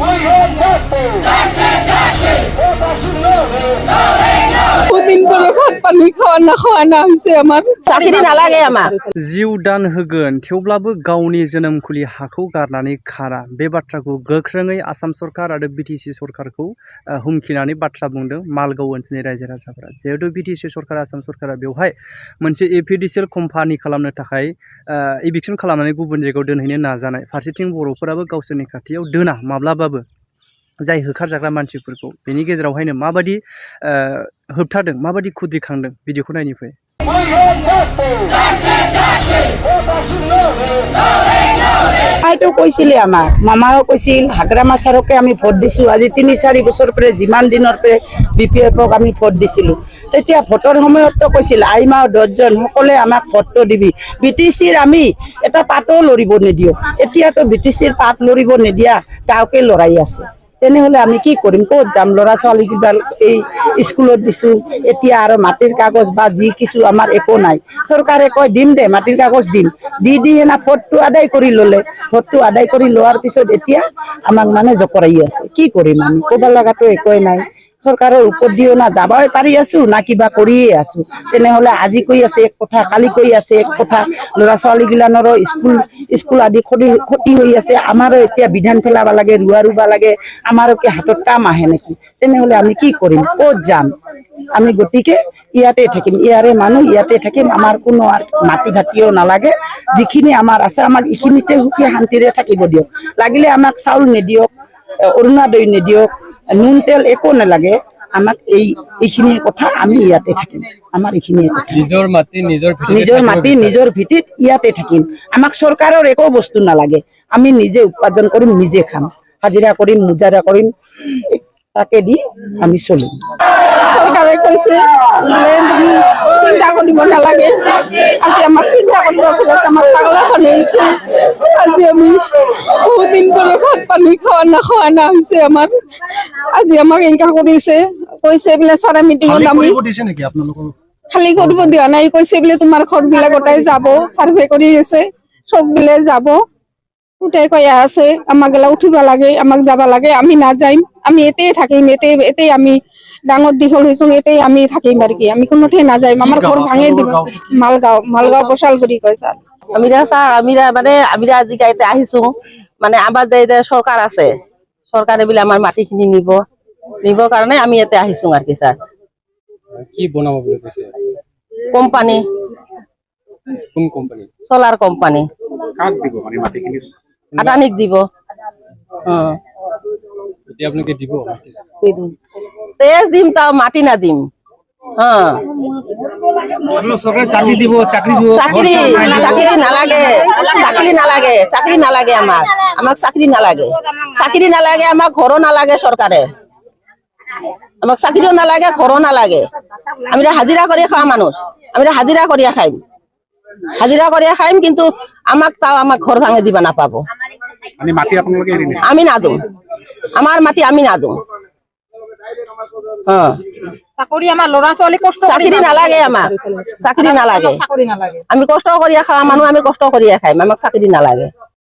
जिउ दान होगोन थेवब्लाबो गावनि जोनोमखुलि हाखौ गारनानै खारा बे बाथ्राखौ गोख्रोङै आसाम सरकार आरो बिटिसि सरकारखौ हुमखिनानै बाथ्रा बुंदों मालगाव ओनसोलनि रायजो राजाफोरा। जिहेतु बिटिसि सरकार आसाम सरकारा बेवहाय मोनसे एपिडिसिएल कम्पानि खालामनो थाखाय इभिक्सन खालामनानै गुबुन जायगायाव दोनहैनो नाजानाय, फारसेथिं बर'फोराबो गावसोरनि खाथियाव दोना माब्लाबाबो जाय होखारजाग्रा मानसिफोरखौ, बेनि गेजेरावहायनो माबादि होबथादों, माबादि खुद्रिखांदों भिडिअखौ नायनि फै। আইটো কৈছিলে আমাক, মামাও কৈছিল, হাগ্ৰামা ছাৰকে আমি ভোট দিছোঁ। আজি ৩-৪ বছৰ পৰা যিমান দিনৰ পৰা BPF-ক আমি ভোট দিছিলোঁ, তেতিয়া ভোটৰ সময়তো কৈছিল আইমা 10জন সকলোৱে আমাক ভোটটো দিবি। BTC-ৰ আমি এটা পাতো লৰিব নিদিওঁ। এতিয়াতো BTC-ৰ পাত লৰিব নিদিয়া গাঁৱকে লৰাই আছে। তেনেহ'লে আমি কি কৰিম? ক'ত যাম? ল'ৰা ছোৱালী কিবা এই স্কুলত দিছোঁ, এতিয়া আৰু মাটিৰ কাগজ বা যি কিছু আমাৰ একো নাই। চৰকাৰে কয় দিম দে, মাটিৰ কাগজ দিম, দি সেনা ভোটটো আদায় কৰি ল'লে। ভোটটো আদায় কৰি লোৱাৰ পিছত এতিয়া আমাক মানে জকৰাই আছে। কি কৰিম আমি? ক'ব লগাতো একোৱেই নাই। চৰকাৰৰ ওপৰত দিও না যাবই পাৰি আছো না কিবা কৰিয়ে আছো। তেনেহ'লে আজি কৈ আছে এক কথা, কালি কৈ আছে এক কথা। ল'ৰা ছোৱালী গিলানৰো স্কুল আদি ক্ষতি হৈ আছে। আমাৰো এতিয়া বিধান পেলাব লাগে, ৰুব লাগে। আমাৰো কি হাতত কাম আহে নেকি? তেনেহ'লে আমি কি কৰিম? ক'ত যাম? আমি গতিকে ইয়াতে থাকিম, ইয়াৰে মানুহ ইয়াতে থাকিম। আমাৰ কোনো মাটি ভাতিও নালাগে। যিখিনি আমাৰ আছে আমাক এইখিনিতে সুখী শান্তিৰে থাকিব দিয়ক। লাগিলে আমাক চাউল নিদিয়ক, অৰুণোদয় নিদিয়ক, নুন তেল একো নালাগে আমাক। এইখিনি কথা আমি ইয়াতে থাকিম। আমাৰ এইখিনিয়ে কথা। নিজৰ মাটি নিজৰ ভিটিত ইয়াতে থাকিম। আমাক চৰকাৰৰ একো বস্তু নালাগে। আমি নিজে উৎপাদন কৰিম, নিজে খাম, হাজিৰা কৰিম, মুজাৰা কৰিম, তাকে দি আমি চলিম। চৰকাৰে কৈছে চিন্তা কৰিব নালাগে। আজি আমাক চিন্তা কৰিব পেলাই আমাক পাগলা বনাইছে। আজি আমি বহুত দিন ধৰি ভাত পানী খোৱা না হৈছে আমাৰ। আজি আমাক এনেকা কৰিছে, কৈছে বোলে ছাৰে মিটিঙত আমি খালী কৰিব দিয়া নাই। কৈছে বোলে তোমাৰ ঘৰবিলাক গোটাই যাব, চাৰ্ভে কৰি আছে, চব বোলে যাব। গোটাই কৈ আছে আমাক গেলা উঠিব লাগে, আমাক যাব লাগে। আমি নাযাইম, আমি এতেই থাকিম, এতেই আমি ডাঙৰ দীঘল হৈছো, এতেই আমি থাকিম আৰু কি। আমি কোনোঠাই নাযাইম। আমাৰ ঘৰ ভাঙে দিব। মালগাঁও বসালগুৰি কয় ছাৰ। আমি আজি গাইতে আহিছো মানে আমাৰ যে চৰকাৰ আছে, চৰকাৰে বোলে আমাৰ মাটিখিনি নিব কাৰণে আমি ইয়াতে আহিছো আৰু কি ছাৰ। কি বনাব বুলি কৈছে? কোম্পানী, কোন কোম্পানী? Solar company. কাক দিব মানে মাটিখিনি? আদানীক দিব। এতিয়া আপনি কি দিব? তেজ দিম, তাও মাটি না দিম। চাকরি দিব, চাকরি নালাগে, চাকরি নালাগে আমাক চাকরি নালাগে। চাকরি নালাগে আমাক, ঘরও নালাগে চৰকাৰে। আমাক চাকৰিও নালাগে, ঘৰও নালাগে। আমি হাজিৰা কৰি খাওয়া মানুষ, আমি হাজিরা করিয়া খাইম, কিন্তু আমাক ঘর ভাঙে দিবা নাপাবো। আমি না দিম, আমার মাটি আমি না দিম। চাকৰি আমাৰ ল'ৰা ছোৱালী কষ্ট চাকৰি নালাগে আমাক, চাকৰি নালাগে। আমি কষ্ট কৰিয়া খাওয়া মানুষ, আমি কষ্ট কৰিয়া খাইম, আমাক চাকৰি নালাগে।